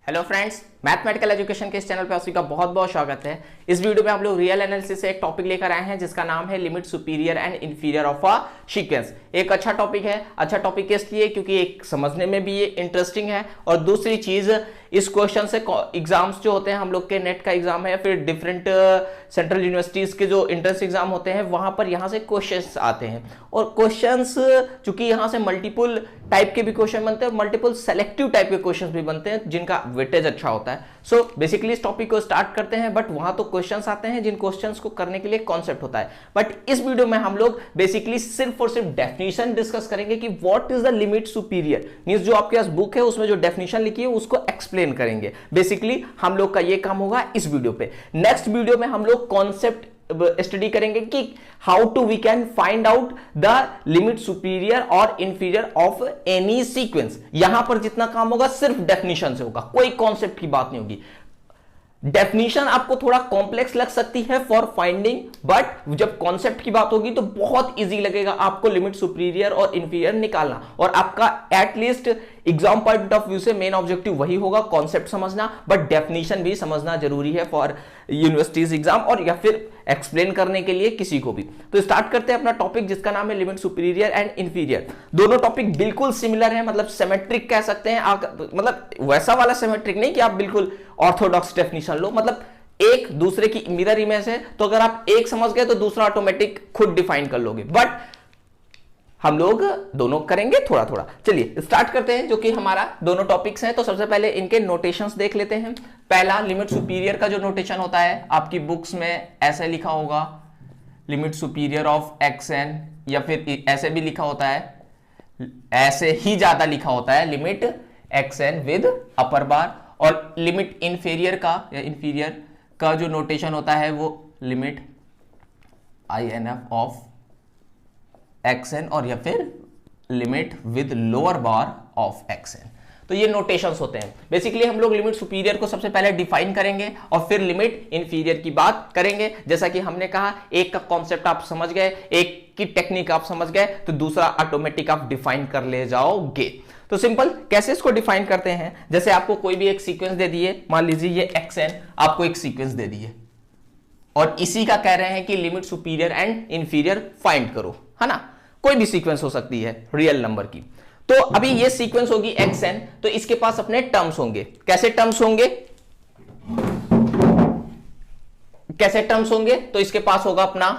Hello friends, mathematical education के इस channel पे आप सभी का बहुत बहुत स्वागत है। इस वीडियो में हम लोग रियल एनालिसिस से एक टॉपिक लेकर आए हैं जिसका नाम है limit superior and inferior of a sequence. एक अच्छा टॉपिक है। अच्छा टॉपिक इसलिए क्योंकि एक समझने में भी ये इंटरेस्टिंग है और दूसरी चीज इस क्वेश्चन से एग्जाम्स जो होते हैं हम लोग के नेट का एग्जाम है, फिर डिफरेंट सेंट्रल यूनिवर्सिटीज के जो एंट्रेंस एग्जाम होते हैं वहां पर यहाँ से क्वेश्चंस आते हैं और क्वेश्चंस चूंकि यहाँ से मल्टीपल टाइप के भी क्वेश्चन बनते हैं, मल्टीपल सेलेक्टिव टाइप के क्वेश्चंस भी बनते हैं जिनका वेटेज अच्छा होता है। सो बेसिकली इस टॉपिक को स्टार्ट करते हैं, बट वहां तो क्वेश्चंस आते हैं जिन क्वेश्चंस को करने के लिए कॉन्सेप्ट होता है। बट इस वीडियो में हम लोग बेसिकली सिर्फ और सिर्फ डेफिनेशन डिस्कस करेंगे कि what is the limit superior, means जो आपके पास बुक है उसमें जो डेफिनेशन लिखी है उसको एक्सप्लेन करेंगे। बेसिकली हम लोग का ये काम होगा इस वीडियो पे। नेक्स्ट वीडियो में हम लोग कॉन्सेप्ट स्टडी करेंगे कि how to we can find out the limit superior और इंफीरियर ऑफ एनी सीक्वेंस। यहां पर जितना काम होगा सिर्फ डेफिनेशन से होगा, कोई कॉन्सेप्ट की बात नहीं होगी। डेफिनेशन आपको थोड़ा कॉम्प्लेक्स लग सकती है फॉर फाइंडिंग, बट जब कॉन्सेप्ट की बात होगी तो बहुत इजी लगेगा आपको लिमिट सुपीरियर और इंफीरियर निकालना। और आपका at least exam point of view से मेन ऑब्जेक्टिव वही होगा, कॉन्सेप्ट समझना, बट डेफिनेशन भी समझना जरूरी है फॉर यूनिवर्सिटीज एग्जाम और या फिर एक्सप्लेन करने के लिए किसी को भी। तो स्टार्ट करते हैं अपना टॉपिक जिसका नाम है लिमिट सुपीरियर एंड इंफीरियर। दोनों टॉपिक बिल्कुल सिमिलर है, मतलब सिमेट्रिक कह सकते हैं। मतलब वैसा वाला सिमेट्रिक नहीं कि आप बिल्कुल ऑर्थोडॉक्स डेफिनेशन लो, मतलब एक दूसरे की मिरर इमेज है, तो अगर आप एक समझ गए तो दूसरा ऑटोमेटिक खुद डिफाइन कर लोगे, बट हम लोग दोनों करेंगे थोड़ा थोड़ा। चलिए स्टार्ट करते हैं, जो कि हमारा दोनों टॉपिक्स हैं। तो सबसे पहले इनके नोटेशंस देख लेते हैं। पहला लिमिट सुपीरियर का जो नोटेशन होता है आपकी बुक्स में ऐसे लिखा होगा, limit superior of x n, या फिर ऐसे भी लिखा होता है, ऐसे ही ज्यादा लिखा होता है limit x n with upper bar. और लिमिट इंफीरियर का या इंफीरियर का जो नोटेशन होता है वो limit i n f of x n, और या फिर limit with lower bar of x n. तो ये नोटेशंस होते हैं। बेसिकली हम लोग लिमिट सुपीरियर को सबसे पहले डिफाइन करेंगे और फिर लिमिट इंफीरियर की बात करेंगे। जैसा कि हमने कहा, एक का कॉन्सेप्ट आप समझ गए, एक की टेक्निक आप समझ गए, तो दूसरा ऑटोमेटिक आप डिफाइन कर ले जाओगे। तो सिंपल कैसे इसको डिफाइन करते हैं, जैसे आपको कोई भी एक सीक्वेंस दे दिए, मान लीजिए ये एक्स एन, आपको एक सीक्वेंस दे दिए और इसी का कह रहे हैं कि limit superior and inferior find करो, है ना। कोई भी सीक्वेंस हो सकती है रियल नंबर की। तो अभी ये सीक्वेंस होगी एक्स एन, तो इसके पास अपने टर्म्स होंगे। कैसे टर्म्स होंगे, कैसे टर्म्स होंगे, तो इसके पास होगा अपना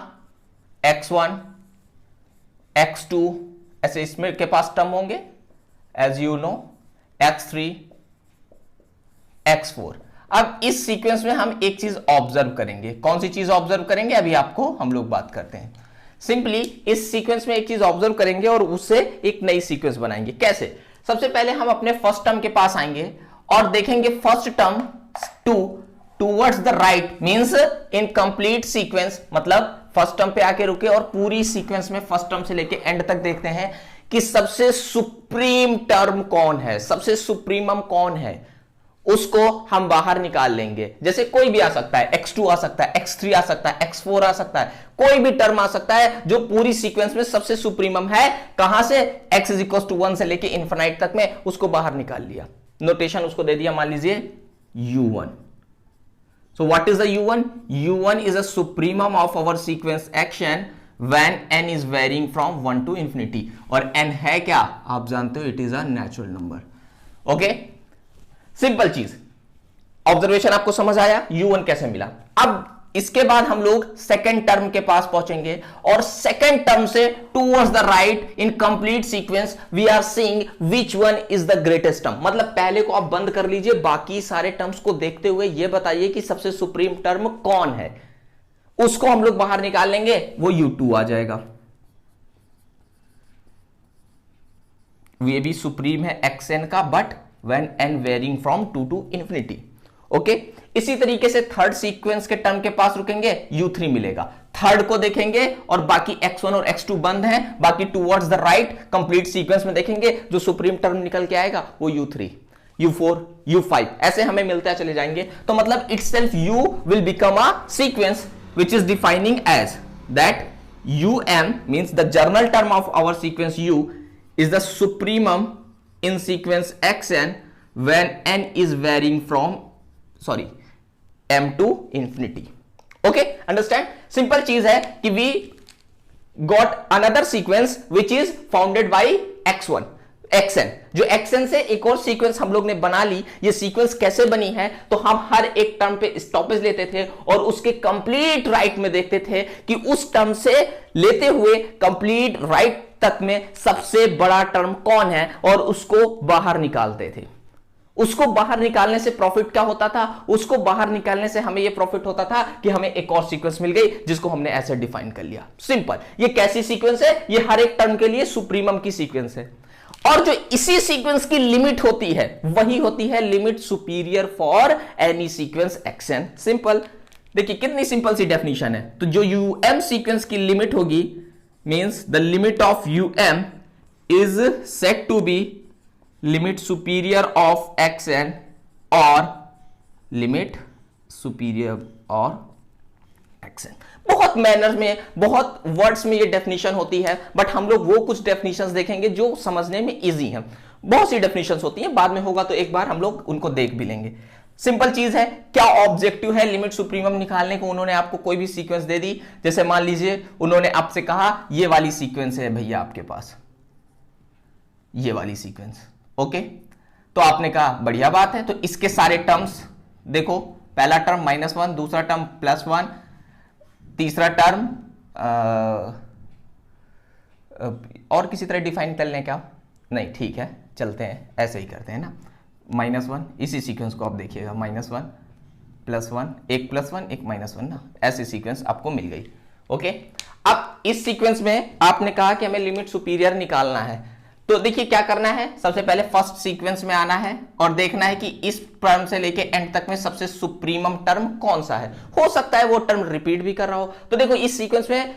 x1 x2, ऐसे इसमें के पास टर्म होंगे as you know x3 x4। अब इस सीक्वेंस में हम एक चीज ऑब्जर्व करेंगे। कौन सी चीज ऑब्जर्व करेंगे, अभी आपको हम लोग बात करते हैं। सिंपली इस सीक्वेंस में एक चीज ऑब्जर्व करेंगे और उससे एक नई सीक्वेंस बनाएंगे। कैसे, सबसे पहले हम अपने फर्स्ट टर्म के पास आएंगे और देखेंगे first term towards the right means in complete sequence, मतलब फर्स्ट टर्म पे आके रुके और पूरी सीक्वेंस में फर्स्ट टर्म से लेके एंड तक देखते हैं कि सबसे सुप्रीम टर्म कौन है, सबसे सुप्रीमम कौन है, उसको हम बाहर निकाल लेंगे। जैसे कोई भी आ सकता है, x2 आ सकता है, x3 आ सकता है, x4 आ सकता है, कोई भी टर्म आ सकता है जो पूरी सीक्वेंस में सबसे सुप्रीमम है। कहां से, x इज इक्वल टू 1 से लेके इंफिनाइट तक में, उसको बाहर निकाल लिया। नोटेशन उसको दे दिया, मान लीजिए u1। So what is the u1? u1 is a supremum of our sequence x n when n is varying from 1 to infinity। और n है क्या, आप जानते हो, it is a natural number. Okay, simple चीज, ऑब्जर्वेशन आपको समझ आया, u1 कैसे मिला। अब इसके बाद हम लोग सेकेंड टर्म के पास पहुंचेंगे और सेकेंड टर्म से towards the right in complete sequence we are seeing which one is the greatest term. मतलब पहले को आप बंद कर लीजिए, बाकी सारे टर्म्स को देखते हुए यह बताइए कि सबसे सुप्रीम टर्म कौन है, उसको हम लोग बाहर निकाल लेंगे, वो u2 आ जाएगा। ये भी सुप्रीम है xn का, but when n varying from 2 to infinity। Okay, इसी तरीके से थर्ड सीक्वेंस के टर्म के पास रुकेंगे, u3 मिलेगा। थर्ड को देखेंगे और बाकी x1 और x2 बंद हैं, बाकी towards the right complete sequence में देखेंगे, जो सुप्रीम टर्म निकल के आएगा वो u3, u4, u5, ऐसे हमें मिलते चले जाएंगे। तो मतलब itself u will become a sequence which is defining as that um means the general term of our sequence u is the supremum in sequence xn when n is varying from m to infinity. Okay, understand? Simple चीज है कि we got another sequence which is founded by x1 xn, जो xn से एक और sequence हम लोग ने बना ली. ये सीक्वेंस कैसे बनी है, तो हम हर एक टर्म पे स्टॉपेज लेते थे और उसके कंप्लीट राइट में देखते थे कि उस टर्म से लेते हुए कंप्लीट राइट तक में सबसे बड़ा टर्म कौन है और उसको बाहर निकालते थे. उसको बाहर निकालने से प्रॉफिट क्या होता था, उसको बाहर निकालने से हमें यह प्रॉफिट होता था कि हमें एक और सीक्वेंस मिल गई जिसको हमने ऐसे डिफाइन कर लिया. सिंपल. ये कैसी सीक्वेंस है, ये हर एक टर्म के लिए सुप्रीमम की सीक्वेंस है. और जो इसी सीक्वेंस की लिमिट होती है वही होती है limit superior for any sequence xn. Simple. देखिए कितनी सिंपल सी डेफिनेशन है. तो जो um सीक्वेंस की लिमिट होगी means the limit of um is set to be limit superior of xn और लिमिट सुपीरियर और xn. बहुत मैनर में, बहुत वर्ड्स में ये डेफिनेशन होती है, बट हम लोग वो कुछ डेफिनेशंस देखेंगे जो समझने में इजी हैं. बहुत सी डेफिनेशंस होती हैं, बाद में होगा तो एक बार हम लोग उनको देख भी लेंगे. सिंपल चीज है. क्या ऑब्जेक्टिव है लिमिट सुप्रीमम निकालने को. उन्होंने आपको कोई भी सीक्वेंस दे दी, जैसे मान लीजिए उन्होंने आपसे कहा ये वाली सीक्वेंस है भैया आपके पास, ये वाली सीक्वेंस. ओके, तो आपने कहा बढ़िया बात है, तो इसके सारे टर्म्स देखो. पहला टर्म -1, दूसरा टर्म +1, तीसरा टर्म और किसी तरह डिफाइन कर लें क्या, नहीं ठीक है चलते हैं ऐसे ही करते हैं ना. -1 इसी सीक्वेंस को आप देखिएगा, -1 +1, एक +1 एक -1 ना, ऐसी सीक्वेंस आपको मिल गई. ओके, अब इस सीक्वेंस में आपने कहा कि हमें लिमिट सुपीरियर निकालना है. तो देखिए क्या करना है, सबसे पहले फर्स्ट सीक्वेंस में आना है और देखना है कि इस टर्म से लेके एंड तक में सबसे सुप्रीमम टर्म कौन सा है. हो सकता है वो टर्म रिपीट भी कर रहा हो. तो देखो इस सीक्वेंस में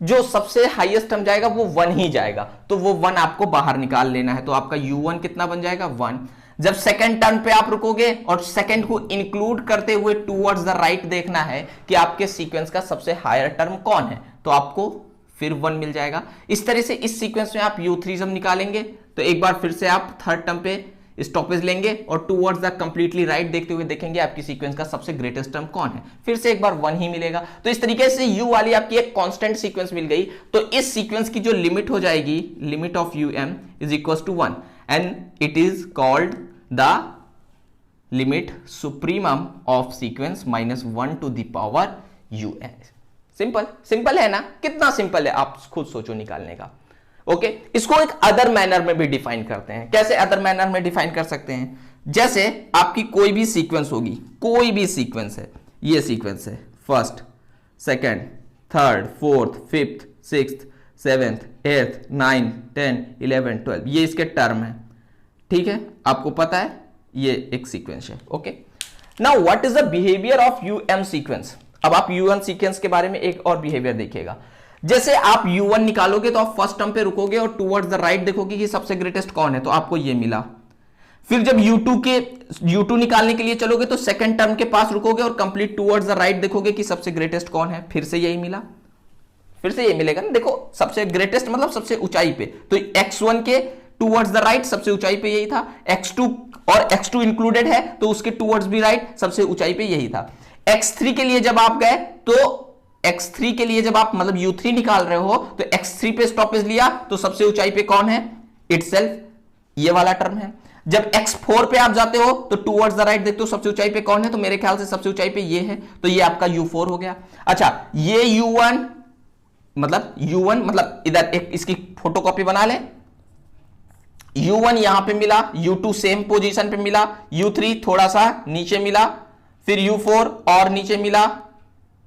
जो सबसे हाईएस्ट टर्म जाएगा वो 1 ही जाएगा, तो वो 1 आपको बाहर निकाल लेना है. तो आपका u1 कितना बन जाएगा, 1. जब सेकंड टर्म पे आप रुकोगे और सेकंड को इंक्लूड करते हुए टूवर्ड्स द राइट देखना है कि आपके सीक्वेंस का सबसे हायर टर्म कौन है, तो आपको फिर 1 मिल जाएगा. इस तरह से इस सीक्वेंस में आप u3 जब निकालेंगे तो एक बार फिर से आप थर्ड टर्म पे स्टॉपेज लेंगे और टूवर्ड्स द कंप्लीटली राइट देखते हुए देखेंगे आपकी सीक्वेंस का सबसे ग्रेटेस्ट टर्म कौन है, फिर से एक बार 1 ही मिलेगा. तो इस तरीके से u वाली आपकी एक कांस्टेंट सीक्वेंस मिल गई. तो इस सीक्वेंस की जो लिमिट हो जाएगी, limit of um is equal to 1 and it is called the limit supremum of sequence -1 to the power un. Simple. Simple है ना, कितना सिंपल है आप खुद सोचो निकालने का. ओके, इसको एक अदर मैनर में भी डिफाइन करते हैं. कैसे अदर मैनर में डिफाइन कर सकते हैं, जैसे आपकी कोई भी सीक्वेंस होगी, कोई भी सीक्वेंस है, ये सीक्वेंस है first, second, third, fourth, fifth, sixth, seventh, eighth, 9, 10, 11, 12, ये इसके टर्म है. ठीक है, आपको पता है ये एक सीक्वेंस है. Okay, now what is the behaviour of um sequence. अब आप u1 सीक्वेंस के बारे में एक और बिहेवियर देखिएगा. जैसे आप u1 निकालोगे तो आप फर्स्ट टर्म पे रुकोगे और टुवर्ड्स द राइट देखोगे कि सबसे ग्रेटेस्ट कौन है, तो आपको ये मिला. फिर जब u2 निकालने के लिए चलोगे तो सेकंड टर्म के पास रुकोगे और कंप्लीट टुवर्ड्स द राइट देखोगे कि सबसे ग्रेटेस्ट कौन है, फिर से यही मिला, फिर से यही मिलेगा ना. देखो सबसे ग्रेटेस्ट मतलब सबसे ऊंचाई पे, तो x1 के टुवर्ड्स द राइट सबसे ऊंचाई पे यही था. x2 और x2 इंक्लूडेड है तो उसके टुवर्ड्स भी राइट सबसे ऊंचाई पे यही था. x3 के लिए जब आप गए तो x3 के लिए जब आप मतलब u3 निकाल रहे हो तो x3 पे स्टॉपेज लिया तो सबसे ऊंचाई पे कौन है, इटसेल्फ, ये वाला टर्म है. जब x4 पे आप जाते हो तो टुवर्ड्स द राइट देखते हो सबसे ऊंचाई पे कौन है, तो मेरे ख्याल से सबसे ऊंचाई पे ये है, तो ये आपका u4 हो गया. अच्छा, ये u1 मतलब इधर एक इसकी फोटोकॉपी बना ले. u1 यहां पे मिला, u2 सेम पोजीशन पे मिला, u3 थोड़ा सा नीचे मिला, फिर u4 और नीचे मिला,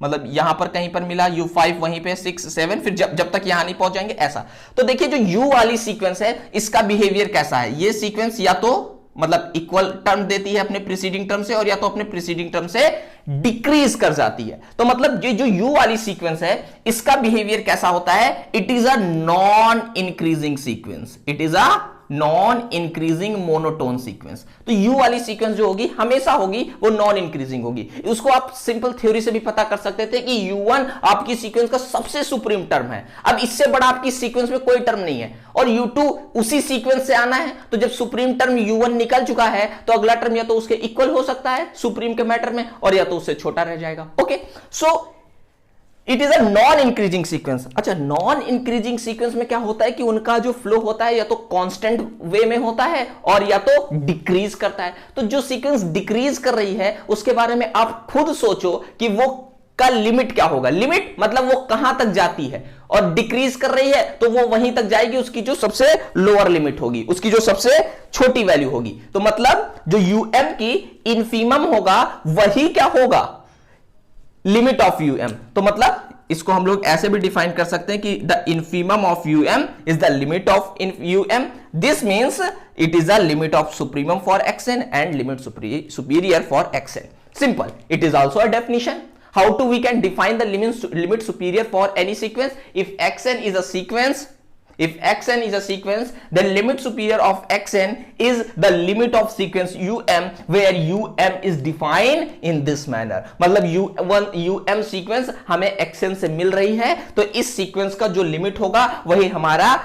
मतलब यहां पर कहीं पर मिला, u5 वहीं पे, 6, 7, फिर जब तक यहां नहीं पहुंच जाएंगे ऐसा. तो देखिए जो u वाली सीक्वेंस है इसका बिहेवियर कैसा है. ये सीक्वेंस या तो मतलब इक्वल टर्म देती है अपने प्रीसीडिंग टर्म से और या तो अपने प्रीसीडिंग टर्म से डिक्रीज कर जाती है. तो मतलब ये जो u वाली सीक्वेंस है इसका बिहेवियर कैसा होता है, it is a non increasing sequence. It is a non increasing monotone sequence. तो यू वाली सीक्वेंस जो होगी हमेशा होगी वो नॉन इंक्रीजिंग होगी। उसको आप सिंपल थ्योरी से भी पता कर सकते थे कि U1 आपकी सीक्वेंस का सबसे सुप्रीम टर्म है। अब इससे बड़ा आपकी सीक्वेंस में कोई टर्म नहीं है और U2 उसी सीक्वेंस से आना है, तो जब सुप्रीम टर्म U1 निकल चुका है तो अगला टर्म या तो उसके इक्वल हो सकता है सुप्रीम के मैटर में और या तो उससे छोटा रह जाएगा। Okay, so it is a non increasing sequence. अच्छा, नॉन इंक्रीजिंग सीक्वेंस में क्या होता है कि उनका जो फ्लो होता है या तो कांस्टेंट वे में होता है और या तो डिक्रीज करता है। तो जो सीक्वेंस डिक्रीज कर रही है उसके बारे में आप खुद सोचो कि वो का लिमिट क्या होगा। लिमिट मतलब वो कहां तक जाती है, और डिक्रीज कर रही है तो वो वहीं तक जाएगी, उसकी जो सबसे लोअर लिमिट होगी, उसकी जो सबसे छोटी वैल्यू होगी। तो मतलब जो यूएम की इन्फीमम होगा वही क्या होगा, लिमिट ऑफ यूएम। तो मतलब इसको हम लोग ऐसे भी डिफाइन कर सकते हैं कि the infimum of UM is the limit of UM. This means it is the limit of supremum for xn and limit superior for xn. Simple, it is also a definition. How do we can define the limit superior for any sequence? If xn is a sequence, then limit superior of xn is the limit of sequence um, where um is defined in this manner. मतलब um sequence हमें xn से मिल रही है, तो इस sequence का जो limit होगा वही हमारा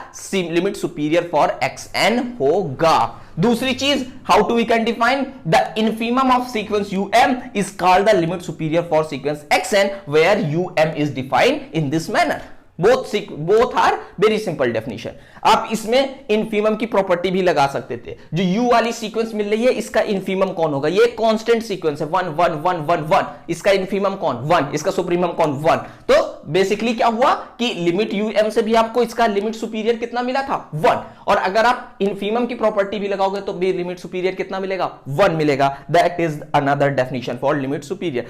limit superior for xn होगा. दूसरी चीज, how do we can define the infimum of sequence um is called the limit superior for sequence xn where um is defined in this manner. both are very simple definition. आप इसमें infimum की property भी लगा सकते थे। जो u वाली sequence मिल रही है इसका infimum कौन होगा, ये कांस्टेंट सीक्वेंस है 1 1 1 1 1, इसका infimum कौन 1, इसका सुप्रीमम कौन 1। तो बेसिकली क्या हुआ कि लिमिट um से भी आपको इसका लिमिट सुपीरियर कितना मिला था 1, और अगर आप infimum की प्रॉपर्टी भी लगाओगे तो भी लिमिट सुपीरियर कितना मिलेगा 1 मिलेगा। That is another definition for limit superior.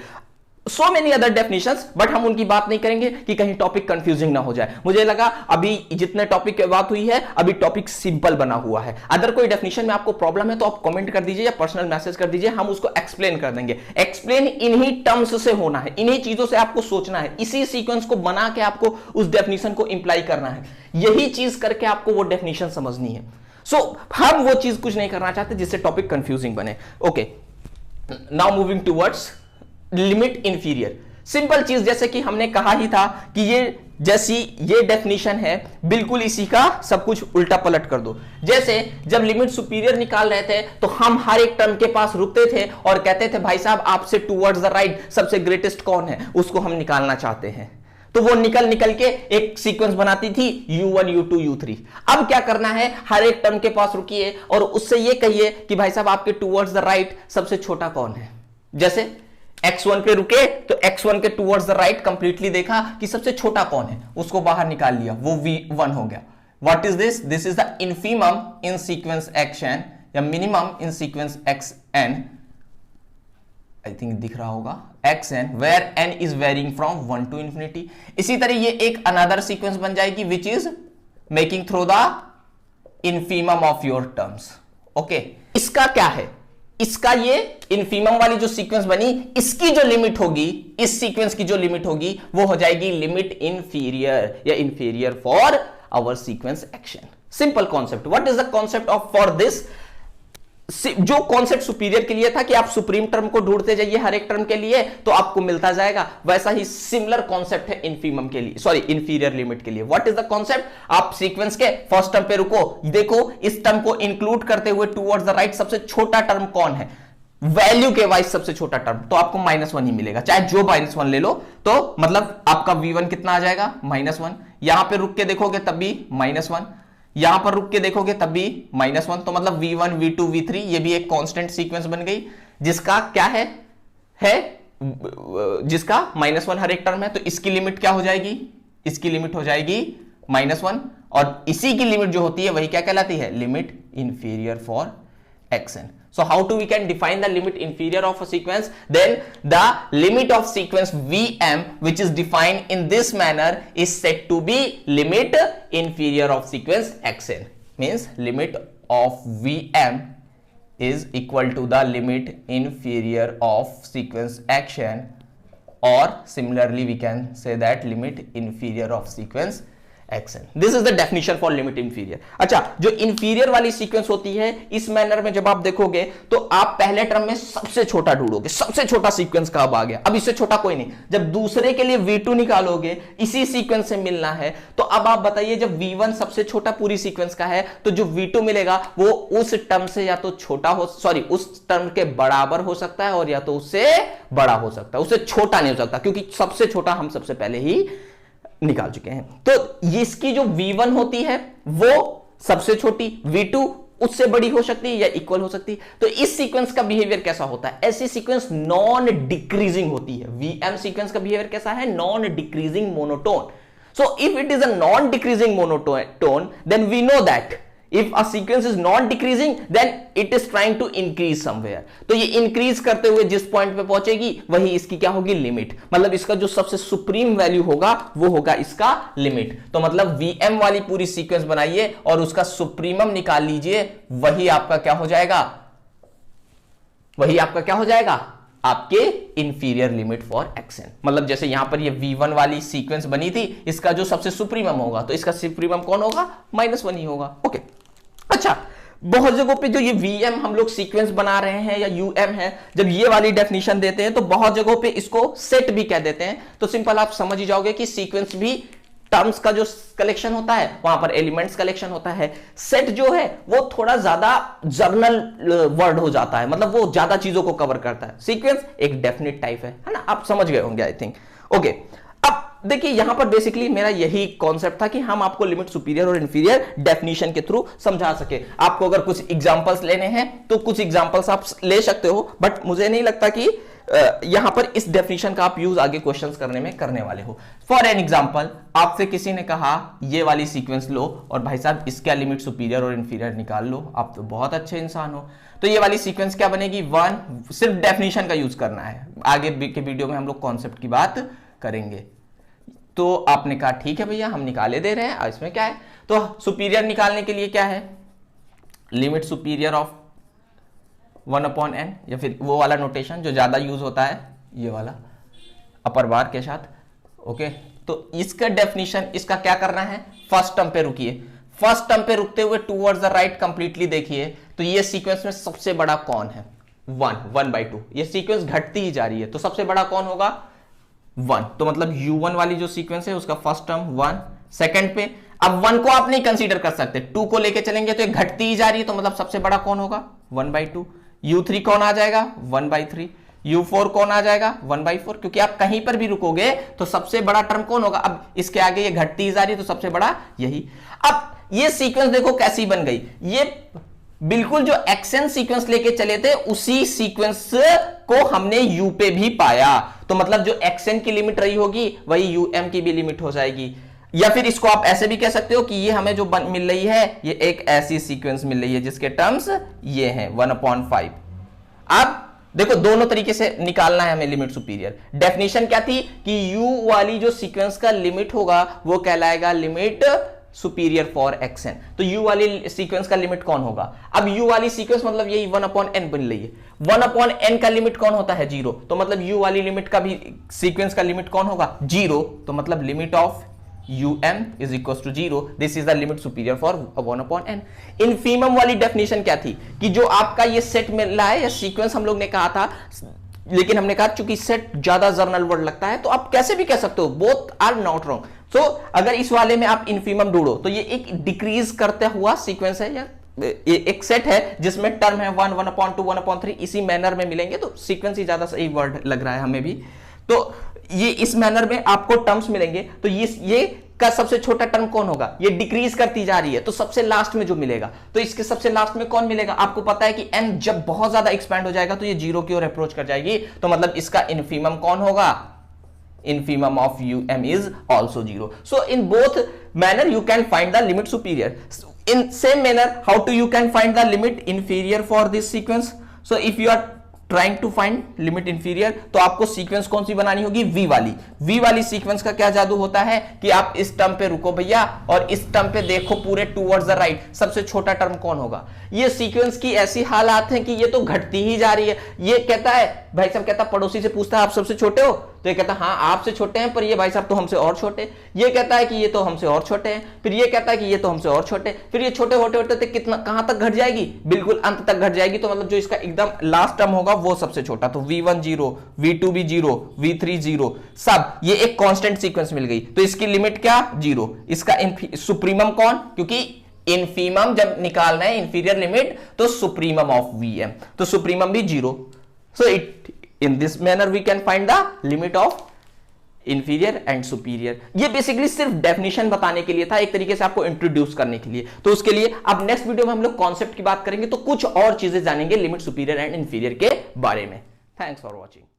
So many other definitions, but हम उनकी बात नहीं करेंगे कि कहीं टॉपिक कंफ्यूजिंग ना हो जाए। मुझे लगा अभी जितने टॉपिक की बात हुई है अभी टॉपिक सिंपल बना हुआ है। अगर कोई डेफिनेशन में आपको प्रॉब्लम है तो आप कमेंट कर दीजिए या पर्सनल मैसेज कर दीजिए, हम उसको एक्सप्लेन कर देंगे। एक्सप्लेन इन्हीं टर्म्स से होना है, इन्हीं चीजों से आपको सोचना है, इसी सीक्वेंस को बना के आपको उस डेफिनेशन को इंप्लाई करना है, यही चीज करके आपको वो डेफिनेशन समझनी है। सो हम वो चीज कुछ नहीं करना चाहते जिससे टॉपिक कंफ्यूजिंग बने। Okay, now moving towards limit inferior. Simple चीज, जैसे कि हमने कहा ही था कि ये जैसी ये डेफिनेशन है बिल्कुल इसी का सब कुछ उल्टा पलट कर दो। जैसे जब लिमिट सुपीरियर निकाल रहे थे तो हम हर एक टर्म के पास रुकते थे और कहते थे भाई साहब आपसे टूवर्ड्स द राइट सबसे ग्रेटेस्ट कौन है, उसको हम निकालना चाहते हैं। तो वो निकल के एक सीक्वेंस बनाती थी U1 U2 U3। अब क्या करना है, हर एक टर्म के पास रुकिए और उससे ये कहिए कि भाई साहब आपके टूवर्ड्स द राइट सबसे छोटा कौन है। जैसे x1 पे रुके तो x1 के टूवर्ड्स द राइट कंप्लीटली देखा कि सबसे छोटा कौन है, उसको बाहर निकाल लिया, वो V1 हो गया। What is this? This is the infimum in sequence xn या minimum in sequence xn, I think दिख रहा होगा, xn where n is varying from 1 to infinity। इसी तरह ये एक अनदर सीक्वेंस बन जाएगी which is making through the infimum of your terms. Okay, इसका क्या है, इसका ये इन्फीमम वाली जो सीक्वेंस बनी इसकी जो लिमिट होगी, इस सीक्वेंस की जो लिमिट होगी वो हो जाएगी लिमिट इंफीरियर या इंफीरियर फॉर आवर सीक्वेंस एक्शन। Simple concept. What is the concept of for this? जो कॉन्सेप्ट सुपीरियर के लिए था कि आप सुप्रीम टर्म को ढूंढते जाइए हर एक टर्म के लिए तो आपको मिलता जाएगा, वैसा ही सिमिलर कॉन्सेप्ट है इन्फीमम के लिए, सॉरी इंफीरियर लिमिट के लिए। What is the concept? आप सीक्वेंस के फर्स्ट टर्म पे रुको, देखो इस टर्म को इंक्लूड करते हुए टुवर्ड्स द राइट सबसे छोटा टर्म कौन है, वैल्यू के वाइज सबसे छोटा टर्म, तो आपको -1 ही मिलेगा, चाहे जो -1 ले लो। तो मतलब आपका V1 कितना आ जाएगा -1, यहां पे रुक के देखोगे तब भी -1, यहां पर रुक के देखोगे तब भी -1। तो मतलब V1 V2 V3 ये भी एक कांस्टेंट सीक्वेंस बन गई जिसका क्या है जिसका -1 हर एक टर्म है। तो इसकी लिमिट क्या हो जाएगी, इसकी लिमिट हो जाएगी -1, और इसी की लिमिट जो होती है वही क्या कहलाती है, limit inferior for xn. So how do we can define the limit inferior of a sequence? Then the limit of sequence Vm which is defined in this manner is said to be limit inferior of sequence xn. Means limit of Vm is equal to the limit inferior of sequence xn, or similarly we can say that limit inferior of sequence xn. This is the definition for limit inferior. अच्छा, जो inferior वाली sequence होती है इस manner में जब आप देखोगे तो आप पहले टर्म में सबसे छोटा ढूंढोगे, सबसे छोटा सीक्वेंस कब आ गया, अब इससे छोटा कोई नहीं. जब दूसरे के लिए v2 निकालोगे इसी सीक्वेंस से मिलना है, तो अब आप बताइए जब v1 सबसे छोटा पूरी सीक्वेंस का है तो जो v2 मिलेगा वो उस टर्म से या तो छोटा हो, सॉरी उस टर्म के बराबर हो सकता है और या तो उससे बड़ा हो सकता है, उससे छोटा नहीं हो सकता, क्योंकि सबसे छोटा हम सबसे पहले ही निकाल चुके हैं. तो ये इसकी जो v1 होती है वो सबसे छोटी, v2 उससे बड़ी हो सकती है या इक्वल हो सकती है. तो इस सीक्वेंस का बिहेवियर कैसा होता है, ऐसी सीक्वेंस नॉन डिक्रीजिंग होती है. वीएम सीक्वेंस का बिहेवियर कैसा है, non decreasing monotone. So if it is a non decreasing monotone then we know that if a sequence is not decreasing then it is trying to increase somewhere. तो ये increase करते हुए जिस point पे पहुंचेगी वही इसकी क्या होगी, लिमिट. मतलब इसका जो सबसे सुप्रीम वैल्यू होगा वो होगा इसका लिमिट. तो मतलब Vm वाली पूरी सीक्वेंस बनाइए और उसका सुप्रीमम निकाल लीजिए, वही आपका क्या हो जाएगा, वही आपका क्या हो जाएगा, आपके इंफीरियर लिमिट फॉर xn. मतलब जैसे यहां पर ये v1 वाली सीक्वेंस बनी थी, इसका जो सबसे सुप्रीमम होगा तो इसका सुप्रीमम कौन होगा, -1 ही होगा. ओके. अच्छा, बहुत जगहों पे जो ये Vm हम लोग सीक्वेंस बना रहे हैं या Um है, जब ये वाली डेफिनेशन देते हैं तो बहुत जगहों पे इसको सेट भी कह देते हैं. तो सिंपल आप समझ ही जाओगे कि सीक्वेंस भी टर्म्स का जो कलेक्शन होता है वहां पर एलिमेंट्स कलेक्शन होता है. सेट जो है वो थोड़ा ज्यादा जर्नल वर्ड हो जाता है, मतलब वो ज्यादा चीजों को कवर करता है. सीक्वेंस एक डेफिनेट टाइप है ना, आप समझ गए होंगे आई थिंक. ओके, अब देखिए यहां पर बेसिकली मेरा यही कॉन्सेप्ट था कि हम आपको लिमिट सुपीरियर और इंफीरियर डेफिनेशन के थ्रू समझा सके. आपको अगर कुछ एग्जांपल्स लेने हैं तो कुछ एग्जांपल्स आप ले सकते हो, बट मुझे नहीं लगता कि यहां पर इस डेफिनेशन का आप यूज आगे क्वेश्चंस करने में करने वाले हो. फॉर एन एग्जांपल, आपसे किसी ने कहा ये वाली सीक्वेंस लो और भाई साहब इसका लिमिट सुपीरियर और इंफीरियर निकाल लो. आप तो बहुत अच्छे इंसान हो. तो ये वाली सीक्वेंस क्या बनेगी, 1. सिर्फ डेफिनेशन का यूज करना है, आगे के वीडियो में हम लोग कॉन्सेप्ट की बात करेंगे. तो आपने कहा ठीक है भैया हम निकाले दे रहे हैं, इसमें क्या है. तो सुपीरियर निकालने के लिए क्या है, लिमिट सुपीरियर ऑफ 1/n, या फिर वो वाला नोटेशन जो ज्यादा यूज होता है, ये वाला अपर बार के साथ. ओके, तो इसका डेफिनेशन, इसका क्या करना है, फर्स्ट टर्म पे रुकिए. फर्स्ट टर्म पे रुकते हुए टूवर्ड्स द राइट कंप्लीटली देखिए. तो ये सीक्वेंस में सबसे बड़ा कौन है, 1/2. ये सीक्वेंस घटती ही जा रही है, तो सबसे बड़ा कौन होगा, 1. तो मतलब u1 वाली जो सीक्वेंस है उसका फर्स्ट टर्म 1. सेकंड पे अब 1 को आप नहीं कंसीडर कर सकते, 2 को लेके चलेंगे तो ये घटती ही जा रही है, तो मतलब सबसे बड़ा कौन होगा, 1/2. u3 कौन आ जाएगा, 1/3. u4 कौन आ जाएगा, 1/4. क्योंकि आप कहीं पर भी रुकोगे तो सबसे बड़ा टर्म कौन होगा. अब इसके आगे ये घटती ही जा रही है तो सबसे बड़ा यही. अब ये सीक्वेंस देखो कैसी बन गई, ये बिल्कुल जो xn सीक्वेंस लेके चले थे उसी सीक्वेंस को हमने u पे भी पाया. तो मतलब जो xn की लिमिट रही होगी वही um की भी लिमिट हो जाएगी. या फिर इसको आप ऐसे भी कह सकते हो कि ये हमें जो मिल रही है ये एक ऐसी सीक्वेंस मिल रही है जिसके टर्म्स ये हैं 1/5. अब देखो दोनों तरीके से निकालना है हमें लिमिट सुपीरियर. डेफिनेशन क्या थी कि u वाली जो सीक्वेंस का लिमिट होगा वो कहलाएगा लिमिट सुपीरियर फॉर xn. तो u वाली सीक्वेंस का लिमिट कौन होगा. अब u वाली सीक्वेंस मतलब यही 1/n बन रही है. 1/n का लिमिट कौन होता है, 0. तो मतलब u वाली लिमिट का भी सीक्वेंस का लिमिट कौन होगा, 0. तो मतलब limit of um is equals to 0. This is the limit superior for 1/n. Infimum वाली डेफिनेशन क्या थी कि जो आपका ये सेट मिल रहा है या सीक्वेंस हम लोग ने कहा था, लेकिन हमने कहा चूंकि सेट ज्यादा जर्नल वर्ड लगता है तो आप कैसे भी कह सकते हो, बोथ आर नॉट रॉन्ग. तो अगर इस वाले में आप इनफीमम ढूंढो तो ये एक डिक्रीज करता हुआ सीक्वेंस है या एक सेट है जिसमें टर्म है 1, 1/2, 1/3 इसी मैनर में मिलेंगे. तो सीक्वेंस ही ज्यादा सही वर्ड लग रहा है हमें भी. तो ये इस मैनर में आपको टर्म्स मिलेंगे. तो ये का सबसे छोटा टर्म कौन होगा, ये डिक्रीज करती जा रही है तो सबसे लास्ट में जो मिलेगा, तो इसके सबसे लास्ट में कौन मिलेगा. आपको पता है कि n जब बहुत ज्यादा एक्सपैंड हो जाएगा तो ये 0 की ओर अप्रोच कर जाएगी. तो मतलब इसका इनफीमम कौन होगा, infimum of um is also 0. So in both manner you can find the limit superior. In same manner how do you can find the limit inferior for this sequence. So if you are trying to find limit inferior तो आपको sequence कौन सी बनानी होगी, v वाली. v वाली sequence का क्या जादू होता है कि आप इस टर्म पे रुको भैया और इस टर्म पे देखो पूरे टूवर्ड्स द राइट, सबसे छोटा टर्म कौन होगा. ये सीक्वेंस की ऐसी हालात है कि ये तो घटती ही जा रही है. ये कहता है भाई साहब, कहता पड़ोसी से पूछता है आप सबसे छोटे हो, तो ये कहता है हाँ आपसे छोटे हैं पर ये भाई साहब तो हमसे और छोटे, ये कहता है कि ये तो हमसे और छोटे हैं, फिर ये कहता है कि ये तो हमसे और छोटे, फिर ये छोटे होते होते कितना कहां तक घट जाएगी, बिल्कुल अंत तक घट जाएगी। तो मतलब जो इसका एकदम लास्ट टर्म होगा वो सबसे छोटा, तो v1 0, v2 भी 0, v3 0, सब ये एक कांस्टेंट सीक्वेंस मिल गई। तो इसकी लिमिट क्या 0, इसका सुप्रीमम कौन, क्योंकि इनफीमम जब निकालना है इंफीरियर लिमिट तो सुप्रीमम ऑफ वीएम, तो सुप्रीमम भी 0। So it in this manner we can find the limit of inferior and superior. ये बेसिकली सिर्फ डेफिनेशन बताने के लिए था, एक तरीके से आपको इंट्रोड्यूस करने के लिए। तो उसके लिए अब नेक्स्ट वीडियो में हम लोग कॉन्सेप्ट की बात करेंगे, तो कुछ और चीजें जानेंगे लिमिट सुपीरियर एंड इंफीरियर के बारे में। Thanks for watching.